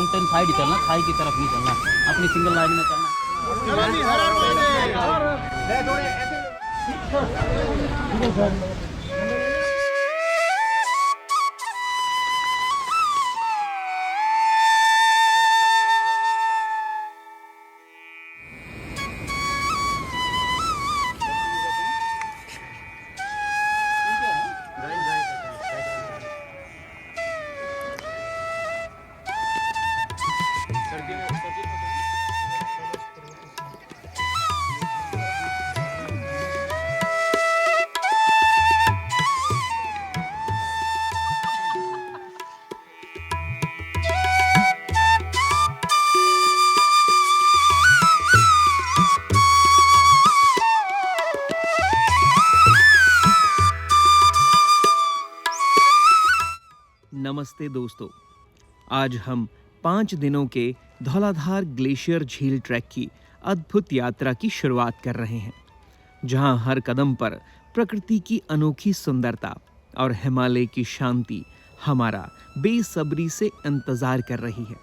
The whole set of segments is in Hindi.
माउंटेन साइड ही चलना, खाई की तरफ नहीं चलना, अपनी सिंगल लाइन में चलना। नमस्ते दोस्तों, आज हम 5 दिनों के धौलाधार ग्लेशियर झील ट्रैक की अद्भुत यात्रा की शुरुआत कर रहे हैं, जहां हर कदम पर प्रकृति की अनोखी सुंदरता और हिमालय की शांति हमारा बेसब्री से इंतजार कर रही है।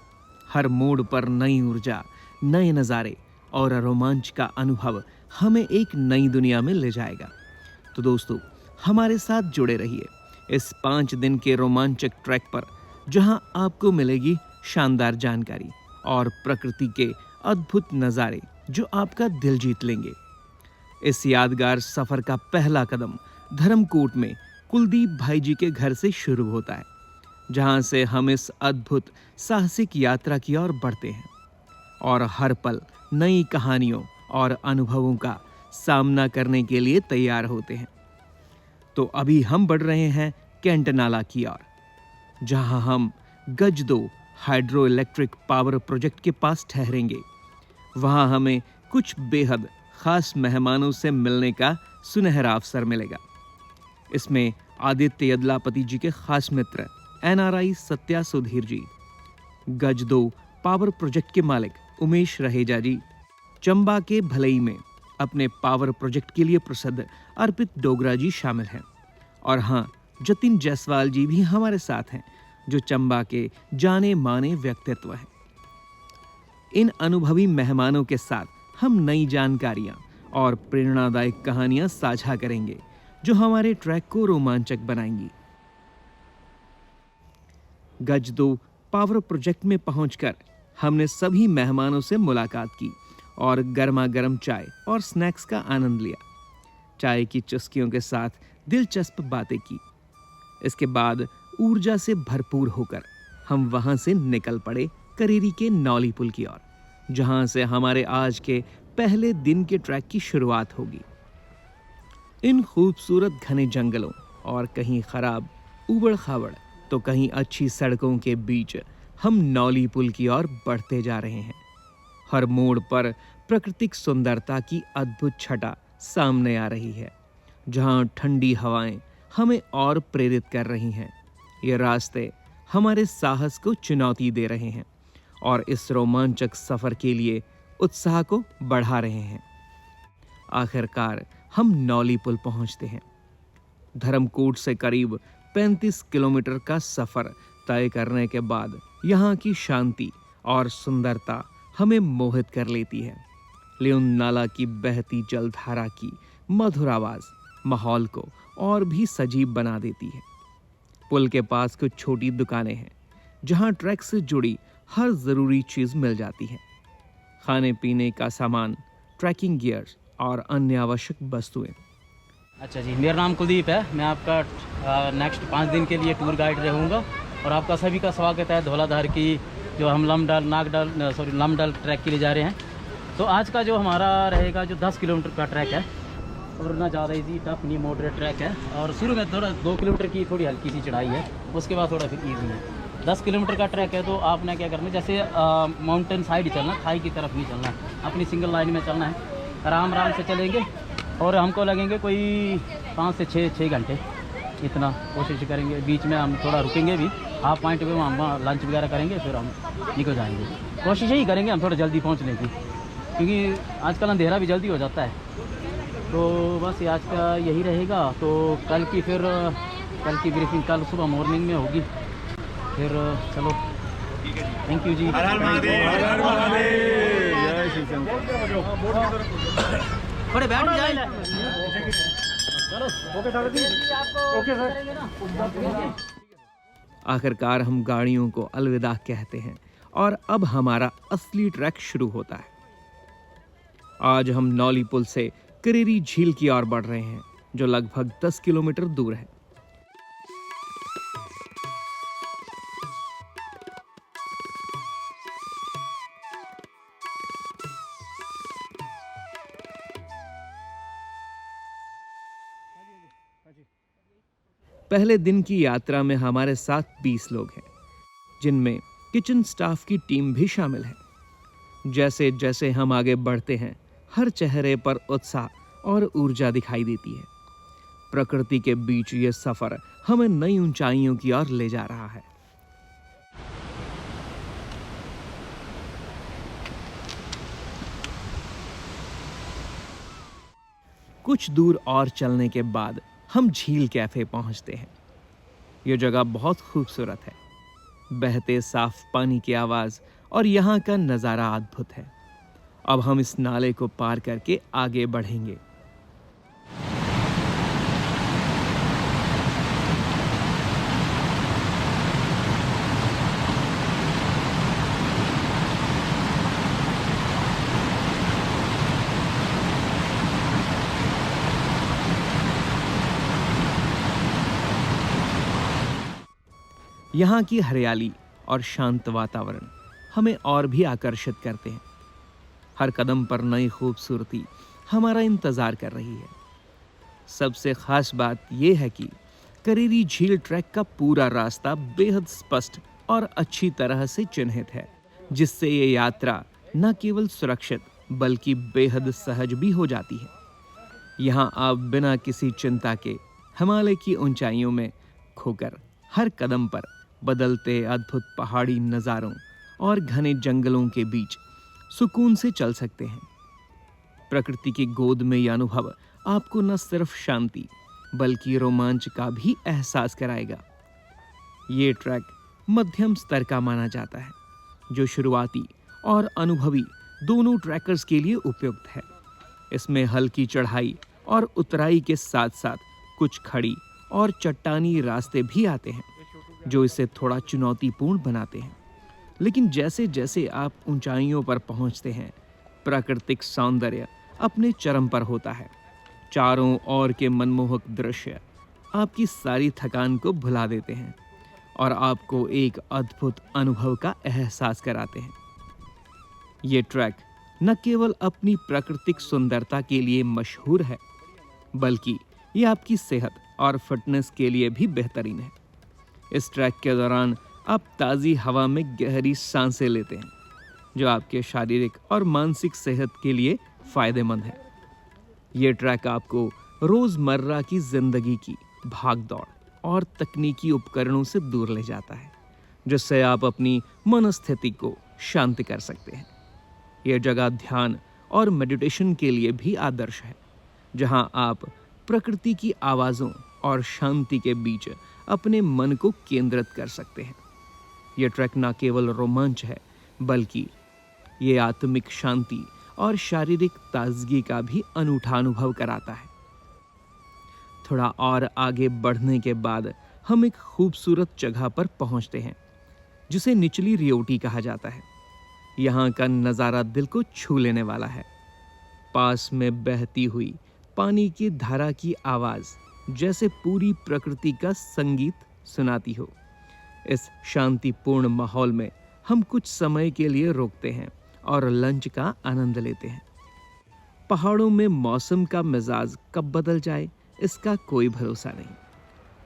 हर मोड़ पर नई ऊर्जा, नए नज़ारे और रोमांच का अनुभव हमें एक नई दुनिया में ले जाएगा। तो दोस्तों, हमारे साथ जुड़े रहिए इस 5 दिन के रोमांचक ट्रैक पर, जहां आपको मिलेगी शानदार जानकारी और प्रकृति के अद्भुत नज़ारे जो आपका दिल जीत लेंगे। इस यादगार सफर का पहला कदम धर्मकोट में कुलदीप भाई जी के घर से शुरू होता है, जहां से हम इस अद्भुत साहसिक यात्रा की ओर बढ़ते हैं और हर पल नई कहानियों और अनुभवों का सामना करने के लिए तैयार होते हैं। तो अभी हम बढ़ रहे हैं कैंट नाला की ओर, जहां हम गज 2 हाइड्रो इलेक्ट्रिक पावर प्रोजेक्ट के पास ठहरेंगे। वहां हमें कुछ बेहद खास मेहमानों से मिलने का सुनहरा अवसर मिलेगा। इसमें आदित्य यदलापति जी के खास मित्र NRI सत्या सुधीर जी, गज 2 पावर प्रोजेक्ट के मालिक उमेश रहेजा जी, चंबा के भलई में अपने पावर प्रोजेक्ट के लिए प्रसिद्ध अर्पित डोगरा जी शामिल हैं, और हाँ, जतिन जायसवाल जी भी हमारे साथ हैं, जो चंबा के जाने माने व्यक्तित्व हैं। इन अनुभवी मेहमानों के साथ हम नई जानकारियां और प्रेरणादायक कहानियां साझा करेंगे, जो हमारे ट्रैक को रोमांचक बनाएंगी। गज 2 पावर प्रोजेक्ट में पहुंचकर हमने सभी मेहमानों से मुलाकात की और गर्मा गर्म चाय और स्नैक्स का आनंद लिया। चाय की चुस्कियों के साथ दिलचस्प बातें की। इसके बाद ऊर्जा से भरपूर होकर हम वहां से निकल पड़े करेरी के नौली पुल की ओर, जहां से हमारे आज के पहले दिन के ट्रैक की शुरुआत होगी। इन खूबसूरत घने जंगलों और कहीं खराब उबड़ खाबड़ तो कहीं अच्छी सड़कों के बीच हम नौली पुल की ओर बढ़ते जा रहे हैं। हर मोड़ पर प्राकृतिक सुंदरता की अद्भुत छटा सामने आ रही है, जहां ठंडी हवाएं हमें और प्रेरित कर रही हैं। ये रास्ते हमारे साहस को चुनौती दे रहे हैं और इस रोमांचक सफर के लिए उत्साह को बढ़ा रहे हैं। आखिरकार हम नौली पुल पहुंचते हैं। धर्मकोट से करीब 35 किलोमीटर का सफर तय करने के बाद यहाँ की शांति और सुंदरता हमें मोहित कर लेती है। लियोन नाला की बहती जलधारा की मधुर आवाज माहौल को और भी सजीव बना देती है। पुल के पास कुछ छोटी दुकानें हैं, जहां ट्रैक से जुड़ी हर जरूरी चीज मिल जाती है। खाने पीने का सामान, ट्रैकिंग गियर्स और अन्य आवश्यक वस्तुएं। अच्छा जी, मेरा नाम कुलदीप है। मैं आपका नेक्स्ट 5 दिन के लिए टूर गाइड रहूँगा और आपका सभी का स्वागत है धौलाधार की जो हम लमडल ट्रैक के लिए जा रहे हैं। तो आज का जो हमारा रहेगा जो 10 किलोमीटर का ट्रैक है, और ना ज़्यादा इजी टफ नहीं, मॉडरेट ट्रैक है। और शुरू में थोड़ा 2 किलोमीटर की थोड़ी हल्की सी चढ़ाई है, उसके बाद थोड़ा फिर ईजी है। 10 किलोमीटर का ट्रैक है, तो आपने क्या करना है, जैसे माउंटेन साइड ही चलना, खाई की तरफ नहीं चलना, अपनी सिंगल लाइन में चलना है। आराम आराम से चलेंगे और हमको लगेंगे कोई 5 से 6 घंटे, इतना कोशिश करेंगे। बीच में हम थोड़ा रुकेंगे भी, हाफ पॉइंट पे हम लंच वगैरह करेंगे, फिर हम निकल जाएंगे। कोशिश यही करेंगे हम थोड़ा जल्दी पहुंचने की, क्योंकि आजकल अंधेरा भी जल्दी हो जाता है। तो बस ये आज का यही रहेगा। तो कल की ब्रीफिंग कल सुबह मॉर्निंग में होगी। फिर चलो थैंक यू जी। हर हर महादेव, हर हर महादेव, जय श्री शंकर। थोड़े बैठ जाए। आखिरकार हम गाड़ियों को अलविदा कहते हैं और अब हमारा असली ट्रैक शुरू होता है। आज हम नौली पुल से करेरी झील की ओर बढ़ रहे हैं, जो लगभग 10 किलोमीटर दूर है। पहले दिन की यात्रा में हमारे साथ 20 लोग हैं, जिनमें किचन स्टाफ की टीम भी शामिल है। जैसे जैसे हम आगे बढ़ते हैं, हर चेहरे पर उत्साह और ऊर्जा दिखाई देती है। प्रकृति के बीच ये सफर हमें नई ऊंचाइयों की ओर ले जा रहा है। कुछ दूर और चलने के बाद हम झील कैफे पहुंचते हैं। यह जगह बहुत खूबसूरत है। बहते साफ पानी की आवाज और यहाँ का नज़ारा अद्भुत है। अब हम इस नाले को पार करके आगे बढ़ेंगे। यहाँ की हरियाली और शांत वातावरण हमें और भी आकर्षित करते हैं। हर कदम पर नई खूबसूरती हमारा इंतजार कर रही है। सबसे खास बात यह है कि करेरी झील ट्रैक का पूरा रास्ता बेहद स्पष्ट और अच्छी तरह से चिन्हित है, जिससे ये यात्रा न केवल सुरक्षित बल्कि बेहद सहज भी हो जाती है। यहाँ आप बिना किसी चिंता के हिमालय की ऊंचाइयों में खोकर हर कदम पर बदलते अद्भुत पहाड़ी नज़ारों और घने जंगलों के बीच सुकून से चल सकते हैं। प्रकृति की गोद में यह अनुभव आपको न सिर्फ शांति बल्कि रोमांच का भी एहसास कराएगा। ये ट्रैक मध्यम स्तर का माना जाता है, जो शुरुआती और अनुभवी दोनों ट्रैकर्स के लिए उपयुक्त है। इसमें हल्की चढ़ाई और उतराई के साथ साथ कुछ खड़ी और चट्टानी रास्ते भी आते हैं, जो इसे थोड़ा चुनौतीपूर्ण बनाते हैं। लेकिन जैसे जैसे आप ऊंचाइयों पर पहुंचते हैं, प्राकृतिक सौंदर्य अपने चरम पर होता है। चारों ओर के मनमोहक दृश्य आपकी सारी थकान को भुला देते हैं और आपको एक अद्भुत अनुभव का एहसास कराते हैं। ये ट्रैक न केवल अपनी प्राकृतिक सुंदरता के लिए मशहूर है, बल्कि ये आपकी सेहत और फिटनेस के लिए भी बेहतरीन है। इस ट्रैक के दौरान आप ताज़ी हवा में गहरी सांसें लेते हैं, जो आपके शारीरिक और मानसिक सेहत के लिए फ़ायदेमंद है। ये ट्रैक आपको रोज़मर्रा की ज़िंदगी की भागदौड़ और तकनीकी उपकरणों से दूर ले जाता है, जिससे आप अपनी मनस्थिति को शांत कर सकते हैं। यह जगह ध्यान और मेडिटेशन के लिए भी आदर्श है, जहां आप प्रकृति की आवाज़ों और शांति के बीच अपने मन को केंद्रित कर सकते हैं। यह ट्रैक न केवल रोमांच है, बल्कि ये आत्मिक शांति और शारीरिक ताजगी का भी अनूठा अनुभव कराता है। थोड़ा और आगे बढ़ने के बाद हम एक खूबसूरत जगह पर पहुंचते हैं, जिसे निचली रियोटी कहा जाता है। यहाँ का नज़ारा दिल को छू लेने वाला है। पास में बहती हुई पानी की धारा की आवाज़ जैसे पूरी प्रकृति का संगीत सुनाती हो। इस शांतिपूर्ण माहौल में हम कुछ समय के लिए रुकते हैं और लंच का आनंद लेते हैं। पहाड़ों में मौसम का मिजाज कब बदल जाए, इसका कोई भरोसा नहीं।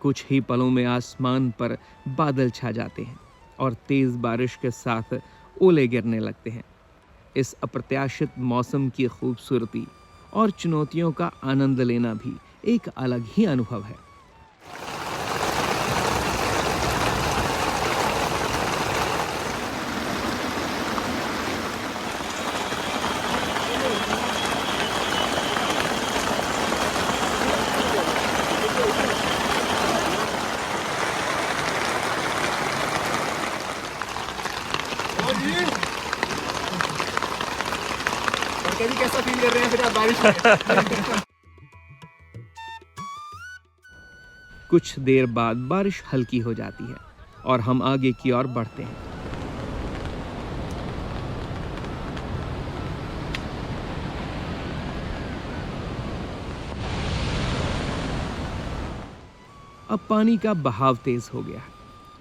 कुछ ही पलों में आसमान पर बादल छा जाते हैं और तेज बारिश के साथ ओले गिरने लगते हैं। इस अप्रत्याशित मौसम की खूबसूरती और चुनौतियों का आनंद लेना भी एक अलग ही अनुभव है। कभी कैसा फील कर रहे हैं फिर आप बारिश में? कुछ देर बाद बारिश हल्की हो जाती है और हम आगे की ओर बढ़ते हैं। अब पानी का बहाव तेज हो गया है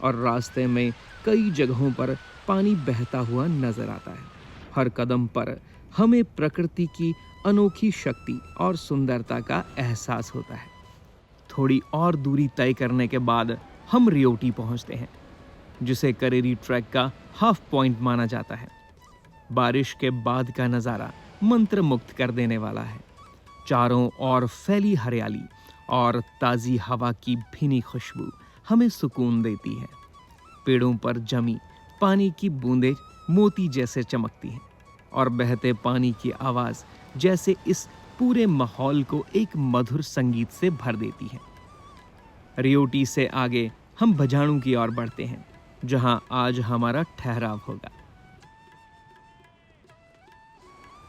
और रास्ते में कई जगहों पर पानी बहता हुआ नजर आता है। हर कदम पर हमें प्रकृति की अनोखी शक्ति और सुंदरता का एहसास होता है। थोड़ी और दूरी तय करने के बाद हम रियोटी पहुंचते हैं, जिसे करेरी ट्रैक का हाफ पॉइंट माना जाता है। बारिश के बाद का नज़ारा मंत्रमुग्ध कर देने वाला है। चारों ओर फैली हरियाली और ताज़ी हवा की भीनी खुशबू हमें सुकून देती है। पेड़ों पर जमी पानी की बूंदें मोती जैसे चमकती हैं और बहते पानी की आवाज़ जैसे इस पूरे माहौल को एक मधुर संगीत से भर देती है। रियोटी से आगे हम भजाणु की ओर बढ़ते हैं, जहां आज हमारा ठहराव होगा।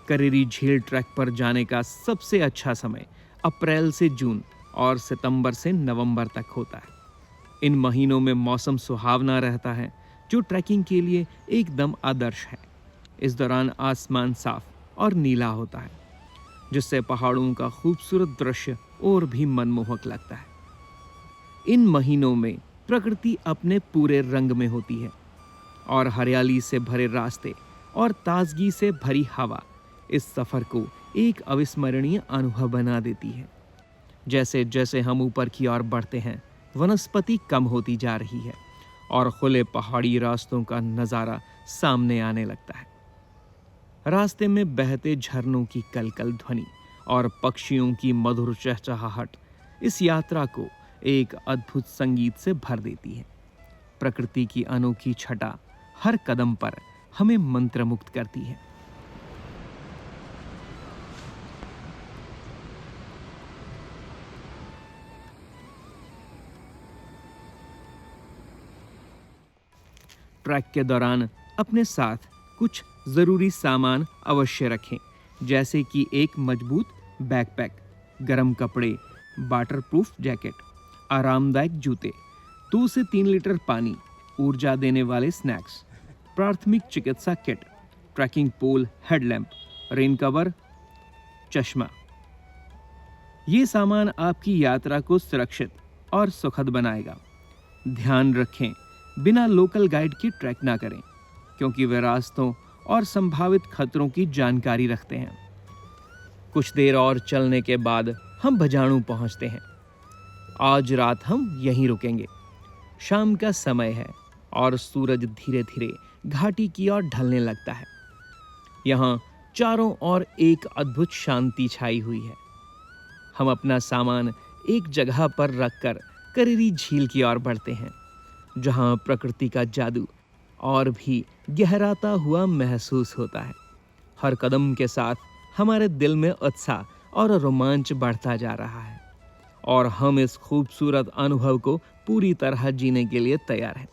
करेरी झील ट्रैक पर जाने का सबसे अच्छा समय अप्रैल से जून और सितंबर से नवंबर तक होता है। इन महीनों में मौसम सुहावना रहता है, जो ट्रैकिंग के लिए एकदम आदर्श है। इस दौरान आसमान साफ और नीला होता है, जिससे पहाड़ों का खूबसूरत दृश्य और भी मनमोहक लगता है। इन महीनों में प्रकृति अपने पूरे रंग में होती है और हरियाली से भरे रास्ते और ताजगी से भरी हवा इस सफर को एक अविस्मरणीय अनुभव बना देती है। जैसे जैसे हम ऊपर की ओर बढ़ते हैं, वनस्पति कम होती जा रही है और खुले पहाड़ी रास्तों का नज़ारा सामने आने लगता है। रास्ते में बहते झरनों की कलकल ध्वनि और पक्षियों की मधुर चहचहाहट इस यात्रा को एक अद्भुत संगीत से भर देती है। प्रकृति की अनोखी छटा हर कदम पर हमें मंत्रमुग्ध करती है। ट्रैक के दौरान अपने साथ कुछ ज़रूरी सामान अवश्य रखें, जैसे कि एक मजबूत बैकपैक, गर्म कपड़े, वाटरप्रूफ जैकेट, आरामदायक जूते, 2 से 3 लीटर पानी, ऊर्जा देने वाले स्नैक्स, प्राथमिक चिकित्सा किट, ट्रैकिंग पोल, हेडलैम्प, रेन कवर, चश्मा। ये सामान आपकी यात्रा को सुरक्षित और सुखद बनाएगा। ध्यान रखें, बिना लोकल गाइड के ट्रैक ना करें, क्योंकि वे रास्तों और संभावित खतरों की जानकारी रखते हैं। कुछ देर और चलने के बाद हम भजाणु पहुंचते हैं। आज रात हम यहीं रुकेंगे। शाम का समय है और सूरज धीरे धीरे घाटी की ओर ढलने लगता है। यहाँ चारों ओर एक अद्भुत शांति छाई हुई है। हम अपना सामान एक जगह पर रखकर करेरी झील की ओर बढ़ते हैं, जहाँ प्रकृति का जादू और भी गहराता हुआ महसूस होता है। हर कदम के साथ हमारे दिल में उत्साह और रोमांच बढ़ता जा रहा है और हम इस खूबसूरत अनुभव को पूरी तरह जीने के लिए तैयार हैं।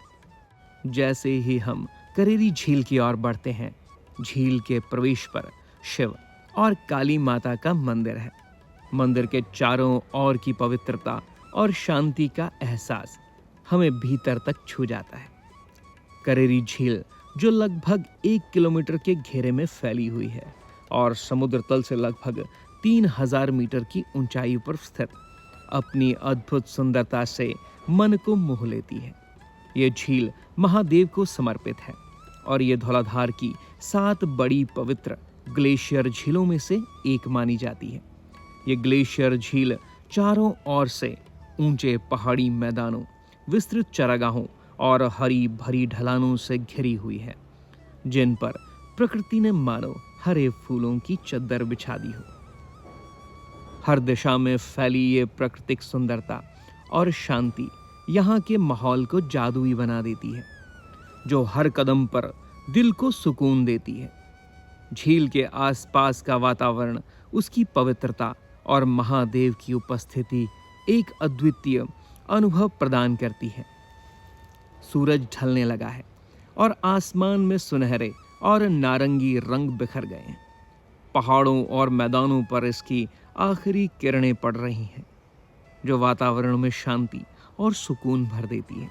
जैसे ही हम करेरी झील की ओर बढ़ते हैं, झील के प्रवेश पर शिव और काली माता का मंदिर है। मंदिर के चारों ओर की पवित्रता और शांति का एहसास हमें भीतर तक छू जाता है। करेरी झील, जो लगभग 1 किलोमीटर के घेरे में फैली हुई है और समुद्र तल से लगभग 3000 मीटर की ऊंचाई पर स्थित, अपनी अद्भुत सुंदरता से मन को मोह लेती है। ये झील महादेव को समर्पित है और ये धौलाधार की 7 बड़ी पवित्र ग्लेशियर झीलों में से एक मानी जाती है। ये ग्लेशियर झील चारों ओर से ऊंचे पहाड़ी मैदानों, विस्तृत चरागाहों और हरी भरी ढलानों से घिरी हुई है, जिन पर प्रकृति ने मानो हरे फूलों की चद्दर बिछा दी हो। हर दिशा में फैली ये प्राकृतिक सुंदरता और शांति यहाँ के माहौल को जादुई बना देती है, जो हर कदम पर दिल को सुकून देती है। झील के आसपास का वातावरण, उसकी पवित्रता और महादेव की उपस्थिति एक अद्वितीय अनुभव प्रदान करती है। सूरज ढलने लगा है और आसमान में सुनहरे और नारंगी रंग बिखर गए हैं। पहाड़ों और मैदानों पर इसकी आखिरी किरणें पड़ रही हैं, जो वातावरण में शांति और सुकून भर देती है।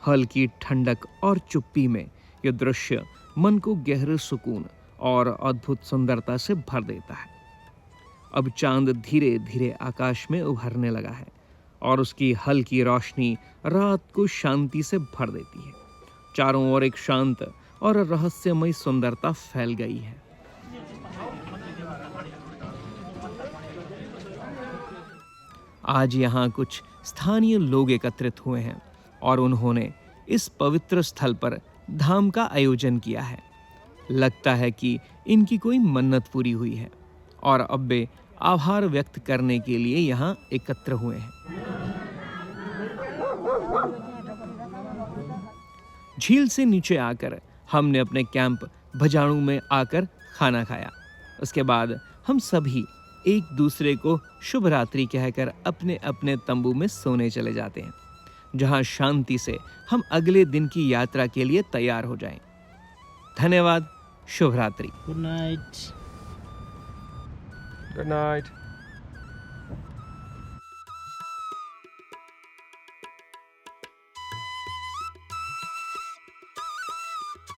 हल्की ठंडक और चुप्पी में यह दृश्य मन को गहरे सुकून और अद्भुत सुंदरता से भर देता है। अब चांद धीरे धीरे आकाश में उभरने लगा है और उसकी हल्की रोशनी रात को शांति से भर देती है। चारों ओर एक शांत और रहस्यमय सुंदरता फैल गई है। आज यहाँ कुछ स्थानीय लोग एकत्रित हुए हैं और उन्होंने इस पवित्र स्थल पर धाम का आयोजन किया है। लगता है कि इनकी कोई मन्नत पूरी हुई है और अब वे आभार व्यक्त करने के लिए यहाँ एकत्र हुए हैं। झील से नीचे आकर हमने अपने कैंप भजाणु में आकर खाना खाया। उसके बाद हम सभी एक दूसरे को शुभ रात्रि कहकर अपने अपने तंबू में सोने चले जाते हैं, जहां शांति से हम अगले दिन की यात्रा के लिए तैयार हो जाएं। धन्यवाद। शुभ रात्रि। Good night. Good night.